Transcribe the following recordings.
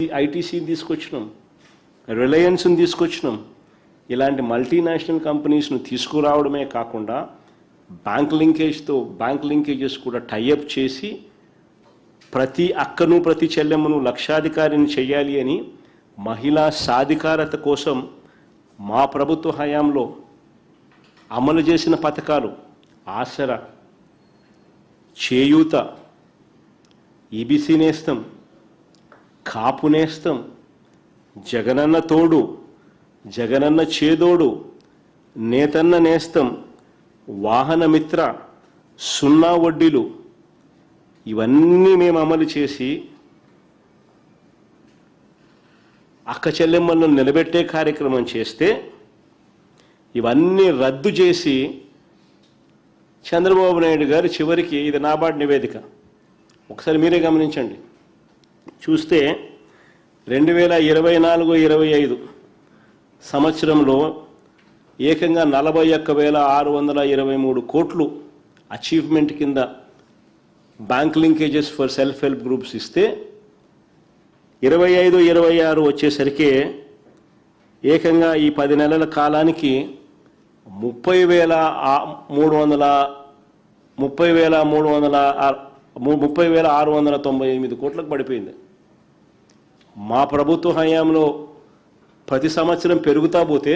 ఐటీసీని తీసుకొచ్చినాం, రిలయన్స్ని తీసుకొచ్చినాం. ఇలాంటి మల్టీనేషనల్ కంపెనీస్ను తీసుకురావడమే కాకుండా బ్యాంక్ లింకేజెస్ కూడా టైఅప్ చేసి ప్రతి అక్కను ప్రతి చెల్లెమ్మను లక్షాధికారిని చేయాలి అని మహిళా సాధికారత కోసం మా ప్రభుత్వ హయాంలో అమలు చేసిన పథకాలు ఆసరా, చేయూత, ఈబీసీ నేస్తం, కాపు నేస్తం, జగనన్న తోడు, జగనన్న చేదోడు, నేతన్న నేస్తం, వాహన మిత్ర, సున్నా వడ్డీలు ఇవన్నీ మేము అమలు చేసి అక్క చెల్లెమ్మలను నిలబెట్టే కార్యక్రమం చేస్తే ఇవన్నీ రద్దు చేసి చంద్రబాబు నాయుడు గారు చివరికి ఇది నాబార్డు నివేదిక ఒకసారి మీరే గమనించండి. చూస్తే 2024-25 సంవత్సరంలో ఏకంగా 41,623 కోట్లు అచీవ్మెంట్ కింద bank linkages for self help groups ఇస్తే 25-26 వచ్చేసరికి ఏకంగా ఈ 10 నెలల కాలానికి 30,698 కోట్లకు పడిపోయింది. మా ప్రభుత్వ హయాంలో ప్రతి సంవత్సరం పెరుగుతా పోతే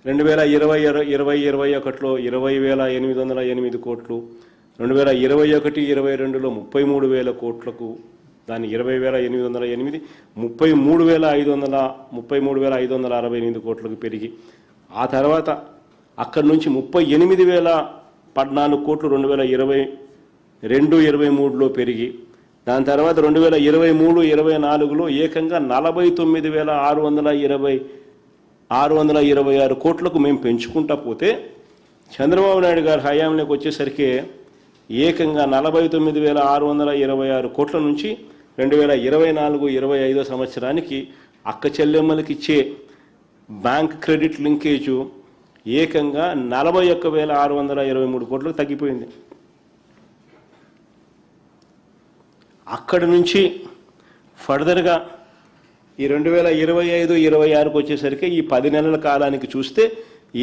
2020-21లో 20,808 కోట్లు, 2021-22లో 33,000 కోట్లకు, దాని 20,808 33,568 కోట్లకు పెరిగి ఆ తర్వాత అక్కడి నుంచి 38,014 కోట్లు 2022-23లో పెరిగి దాని తర్వాత 2023-24లో ఏకంగా 49,626 కోట్లకు మేము పెంచుకుంటా పోతే చంద్రబాబు నాయుడు గారి హయాంలోకి వచ్చేసరికి ఏకంగా 49,626 కోట్ల నుంచి 2024-25 సంవత్సరానికి అక్క చెల్లెమ్మలకి ఇచ్చే బ్యాంక్ క్రెడిట్ లింకేజు ఏకంగా 41,623 కోట్లకు తగ్గిపోయింది. అక్కడి నుంచి ఫర్దర్గా ఈ 2025-26కు వచ్చేసరికి ఈ 10 నెలల కాలానికి చూస్తే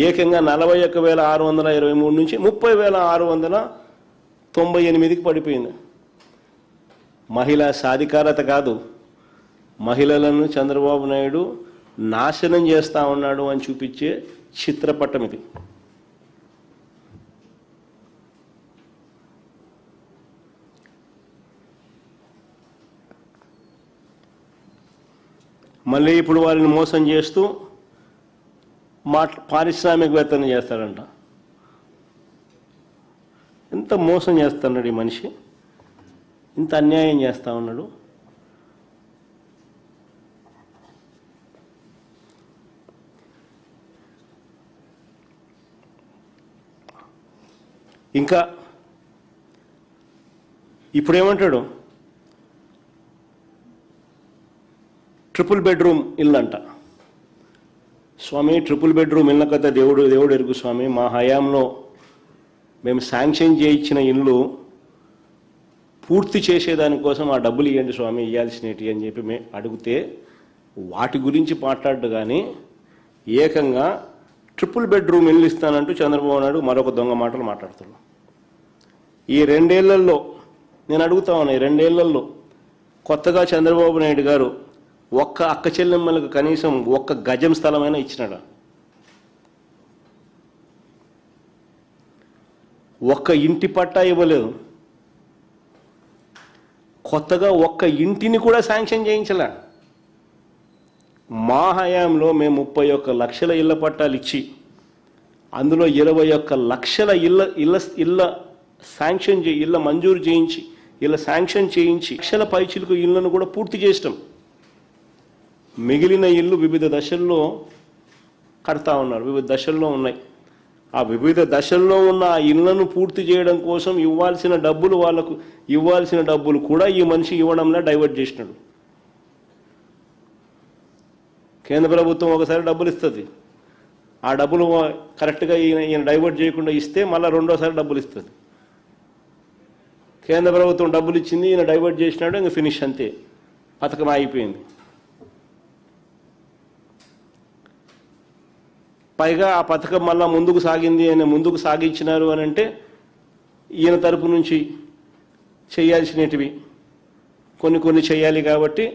ఏకంగా 41,623 నుంచి 30,698కి పడిపోయింది. మహిళా సాధికారత కాదు, మహిళలను చంద్రబాబు నాయుడు నాశనం చేస్తూ ఉన్నాడు అని చూపించే చిత్రపటం ఇది. మళ్ళీ ఇప్పుడు వారిని మోసం చేస్తూ పారిశ్రామికవేత్తలు చేస్తారంట. ఎంత మోసం చేస్తున్నాడు ఈ మనిషి, ఇంత అన్యాయం చేస్తూ ఉన్నాడు. ఇంకా ఇప్పుడేమంటాడు, ట్రిపుల్ బెడ్రూమ్ ఇల్లు అంట. స్వామి, ట్రిపుల్ బెడ్రూమ్ ఇళ్ళ కథ దేవుడు ఎరుగు స్వామి. మా హయాంలో మేము శాంక్షన్ చేయించిన ఇల్లు పూర్తి చేసేదానికోసం ఆ డబ్బులు ఇవ్వండి స్వామి, ఇవ్వాల్సినవి అని చెప్పి మేము అడిగితే వాటి గురించి మాట్లాడు కానీ ఏకంగా ట్రిపుల్ బెడ్రూమ్ ఇల్లు ఇస్తానంటూ చంద్రబాబు నాయుడు మరొక దొంగ మాటలు మాట్లాడుతున్నాడు. ఈ 2 ఏళ్లలో నేను అడుగుతా ఉన్నా, ఈ 2 ఏళ్లలో కొత్తగా చంద్రబాబు నాయుడు గారు ఒక్క అక్క చెల్లెమ్మలకు కనీసం 1 గజం స్థలమైనా ఇచ్చినాడా? 1 ఇంటి పట్టా ఇవ్వలేదు. కొత్తగా 1 ఇంటిని కూడా శాంక్షన్ చేయించలే. మా హయాంలో మేము 31 లక్షల ఇళ్ల పట్టాలు ఇచ్చి అందులో 21 లక్షల ఇళ్ళ మంజూరు చేయించి శాంక్షన్ చేయించి లక్షల పైచిలకు ఇళ్లను కూడా పూర్తి చేసినాం. మిగిలిన ఇల్లు వివిధ దశల్లో కడతా ఉన్నారు, వివిధ దశల్లో ఉన్నాయి. ఆ వివిధ దశల్లో ఉన్న ఆ ఇళ్లను పూర్తి చేయడం కోసం ఇవ్వాల్సిన డబ్బులు కూడా ఈ మనిషి ఇవ్వడంలో డైవర్ట్ చేసినాడు. కేంద్ర ప్రభుత్వం ఒకసారి డబ్బులు ఇస్తుంది, ఆ డబ్బులు కరెక్ట్గా ఈయన డైవర్ట్ చేయకుండా ఇస్తే మళ్ళీ రెండోసారి డబ్బులు ఇస్తుంది. కేంద్ర ప్రభుత్వం డబ్బులు ఇచ్చింది, ఈయన డైవర్ట్ చేసినాడు, ఇంకా ఫినిష్ అంతే. పథకం ఆగిపోయింది. పైగా ఆ పథకం మళ్ళా ముందుకు సాగింది అని ముందుకు సాగించినారు అని అంటే ఈయన తరపు నుంచి చేయాల్సినటివి కొన్ని చేయాలి కాబట్టి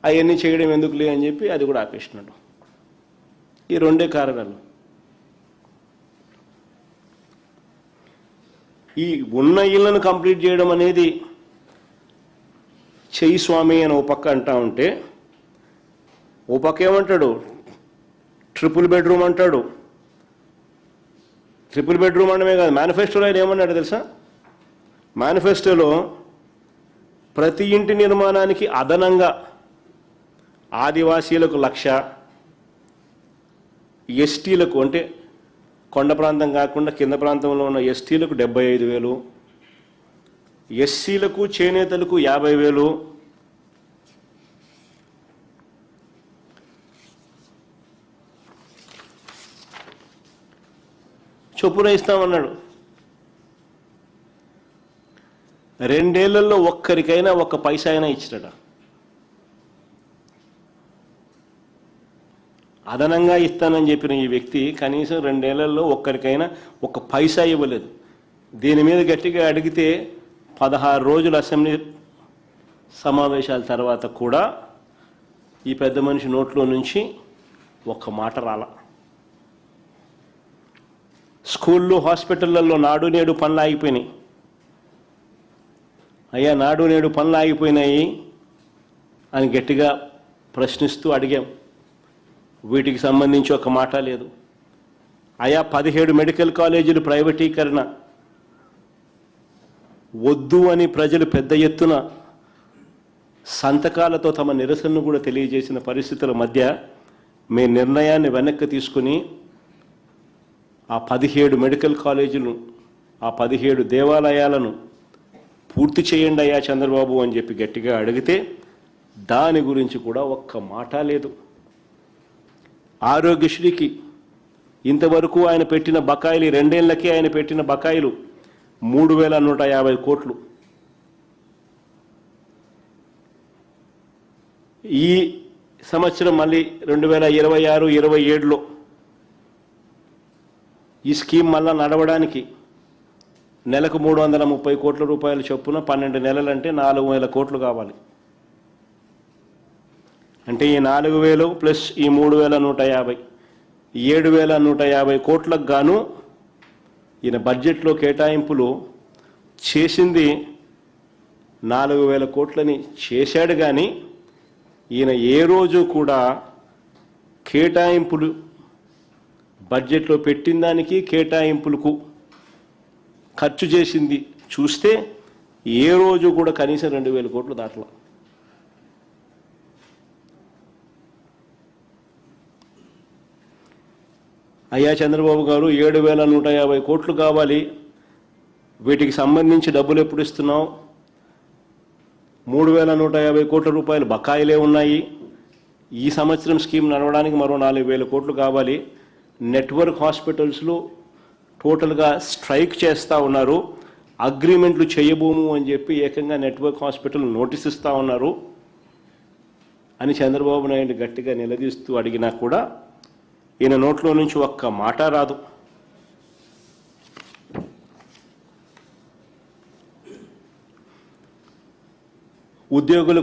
అవన్నీ చేయడం ఎందుకులే అని చెప్పి అది కూడా ఆపేసినాడు. ఈ రెండే కారణాలు. ఈ ఉన్న ఇళ్లను కంప్లీట్ చేయడం అనేది చెయ్యి స్వామి అని ఓ పక్క అంటా ఉంటే, ఓ పక్క ఏమంటాడు, ట్రిపుల్ బెడ్రూమ్ అంటాడు. ట్రిపుల్ బెడ్రూమ్ అనడమే కాదు, మేనిఫెస్టోలో ఆయన ఏమన్నాడు తెలుసా? మేనిఫెస్టోలో ప్రతి ఇంటి నిర్మాణానికి అదనంగా ఆదివాసీలకు 1,00,000, ఎస్టీలకు అంటే కొండ ప్రాంతం కాకుండా కింద ప్రాంతంలో ఉన్న ఎస్టీలకు 75,000, ఎస్సీలకు చేనేతలకు 50,000, చొప్పున ఇస్తామన్నాడు. 2 ఏళ్లలో ఒక్కరికైనా ఒక్క పైసా అయినా ఇచ్చినట. అదనంగా ఇస్తానని చెప్పిన ఈ వ్యక్తి కనీసం 2 ఏళ్లలో ఒక్కరికైనా ఒక్క పైసా ఇవ్వలేదు. దీని మీద గట్టిగా అడిగితే 16 రోజుల అసెంబ్లీ సమావేశాల తర్వాత కూడా ఈ పెద్ద మనిషి నోట్లో నుంచి ఒక్క మాట రాల. స్కూళ్ళు, హాస్పిటళ్లలో నాడు నేడు పనులు ఆగిపోయినాయి. అయ్యా, నాడు నేడు పనులు ఆగిపోయినాయి అని గట్టిగా ప్రశ్నిస్తూ అడిగాం. వీటికి సంబంధించి ఒక మాట లేదు. అయా 17 మెడికల్ కాలేజీలు ప్రైవేటీకరణ వద్దు అని ప్రజలు పెద్ద ఎత్తున సంతకాలతో తమ నిరసనను కూడా తెలియజేసిన పరిస్థితుల మధ్య మీ నిర్ణయాన్ని వెనక్కి తీసుకుని ఆ 17 మెడికల్ కాలేజీలు, ఆ 17 దేవాలయాలను పూర్తి చేయండి అయ్యా చంద్రబాబు అని చెప్పి గట్టిగా అడిగితే దాని గురించి కూడా ఒక్క మాట లేదు. ఆరోగ్యశ్రీకి ఇంతవరకు ఆయన పెట్టిన బకాయిలు, 2 ఏళ్లకే ఆయన పెట్టిన బకాయిలు 3,150 కోట్లు. ఈ సంవత్సరం మళ్ళీ 2026, 27లో ఈ స్కీమ్ మళ్ళా నడవడానికి నెలకు 330 కోట్ల రూపాయల చొప్పున 12 నెలలంటే 4,000 కోట్లు కావాలి. అంటే ఈ 4,000 ప్లస్ ఈ 3,150, 7,150 కోట్లకు గాను ఈయన బడ్జెట్లో కేటాయింపులు చేసింది 4,000 కోట్లని చేశాడు. కానీ ఈయన ఏ రోజు కూడా కేటాయింపులు బడ్జెట్లో పెట్టిన దానికి కేటాయింపులకు ఖర్చు చేసింది చూస్తే ఏ రోజు కూడా కనీసం 2,000 కోట్లు దాటల. అయ్యా చంద్రబాబు గారు 7,150 కోట్లు కావాలి, వీటికి సంబంధించి డబ్బులు ఎప్పుడు ఇస్తున్నావు? 3,150 కోట్ల రూపాయలు బకాయిలే ఉన్నాయి. ఈ సంవత్సరం స్కీమ్ నడవడానికి మరో 4,000 కోట్లు కావాలి. నెట్వర్క్ హాస్పిటల్స్లో టోటల్గా స్ట్రైక్ చేస్తూ ఉన్నారు. అగ్రిమెంట్లు చేయబోము అని చెప్పి ఏకంగా నెట్వర్క్ హాస్పిటల్ నోటీస్ ఇస్తూ ఉన్నారు అని చంద్రబాబు నాయుడు గట్టిగా నిలదీస్తూ అడిగినా కూడా ఈయన నోట్లో నుంచి ఒక్క మాట రాదు. ఉద్యోగులు